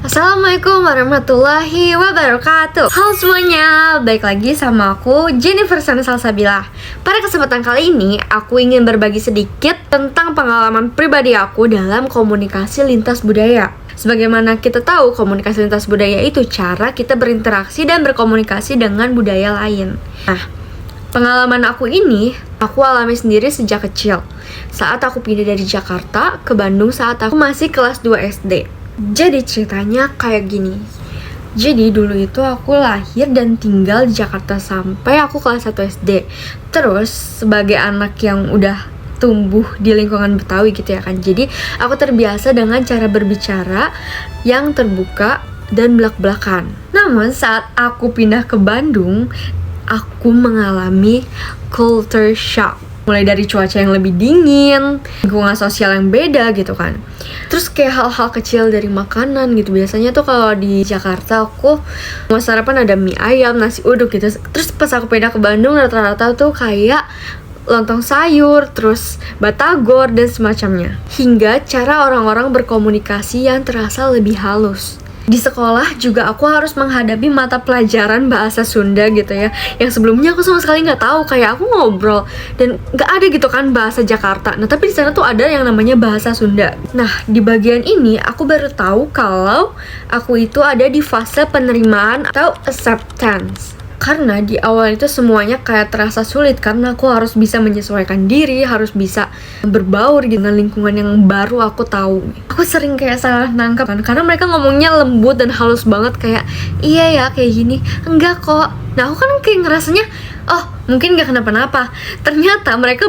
Assalamualaikum warahmatullahi wabarakatuh. Halo semuanya, balik lagi sama aku Jennifer Salsabila. Pada kesempatan kali ini, aku ingin berbagi sedikit tentang pengalaman pribadi aku dalam komunikasi lintas budaya. Sebagaimana kita tahu, komunikasi lintas budaya itu cara kita berinteraksi dan berkomunikasi dengan budaya lain. Nah, pengalaman aku ini, aku alami sendiri sejak kecil. Saat aku pindah dari Jakarta ke Bandung saat aku masih kelas 2 SD. Jadi ceritanya kayak gini. Jadi dulu itu aku lahir dan tinggal di Jakarta sampai aku kelas 1 SD. Terus sebagai anak yang udah tumbuh di lingkungan Betawi gitu ya kan. Jadi aku terbiasa dengan cara berbicara yang terbuka dan belak-belakan. Namun saat aku pindah ke Bandung, aku mengalami culture shock. Mulai dari cuaca yang lebih dingin, lingkungan sosial yang beda gitu kan. Terus kayak hal-hal kecil dari makanan gitu. Biasanya tuh kalau di Jakarta aku mau sarapan ada mie ayam, nasi uduk gitu. Terus pas aku pindah ke Bandung rata-rata tuh kayak lontong sayur, terus batagor dan semacamnya. Hingga cara orang-orang berkomunikasi yang terasa lebih halus. Di sekolah juga aku harus menghadapi mata pelajaran bahasa Sunda gitu ya, yang sebelumnya aku sama sekali nggak tahu. Kayak aku ngobrol dan nggak ada gitu kan bahasa Jakarta. Nah tapi di sana tuh ada yang namanya bahasa Sunda. Nah di bagian ini aku baru tahu kalau aku itu ada di fase penerimaan atau acceptance. Karena di awal itu semuanya kayak terasa sulit karena aku harus bisa menyesuaikan diri, harus bisa berbaur dengan lingkungan yang baru aku tahu. Aku sering kayak salah nangkap kan, karena mereka ngomongnya lembut dan halus banget kayak iya ya kayak gini, enggak kok. Nah aku kan kayak ngerasanya oh mungkin gak kenapa-napa. Ternyata mereka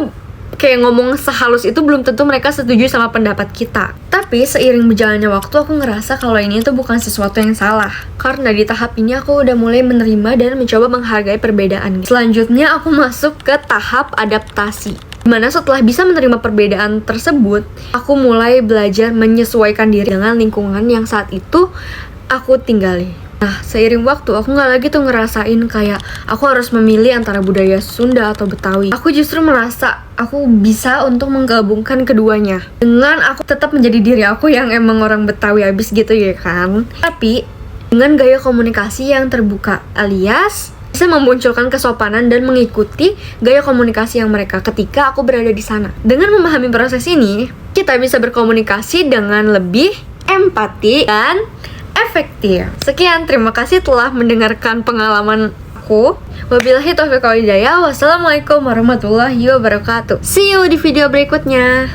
kayak ngomong sehalus itu belum tentu mereka setuju sama pendapat kita. Tapi seiring berjalannya waktu aku ngerasa kalau ini tuh bukan sesuatu yang salah. Karena di tahap ini aku udah mulai menerima dan mencoba menghargai perbedaan. Selanjutnya aku masuk ke tahap adaptasi. Dimana setelah bisa menerima perbedaan tersebut, aku mulai belajar menyesuaikan diri dengan lingkungan yang saat itu aku tinggali. Nah, seiring waktu aku gak lagi tuh ngerasain kayak aku harus memilih antara budaya Sunda atau Betawi. Aku justru merasa aku bisa untuk menggabungkan keduanya dengan aku tetap menjadi diri aku yang emang orang Betawi abis gitu ya kan. Tapi dengan gaya komunikasi yang terbuka, alias bisa memunculkan kesopanan dan mengikuti gaya komunikasi yang mereka ketika aku berada di sana. Dengan memahami proses ini, kita bisa berkomunikasi dengan lebih empati dan efektif. Sekian, terima kasih telah mendengarkan pengalaman aku. Wabillahi taufiq wal hidayah. Wassalamualaikum warahmatullahi wabarakatuh. See you di video berikutnya.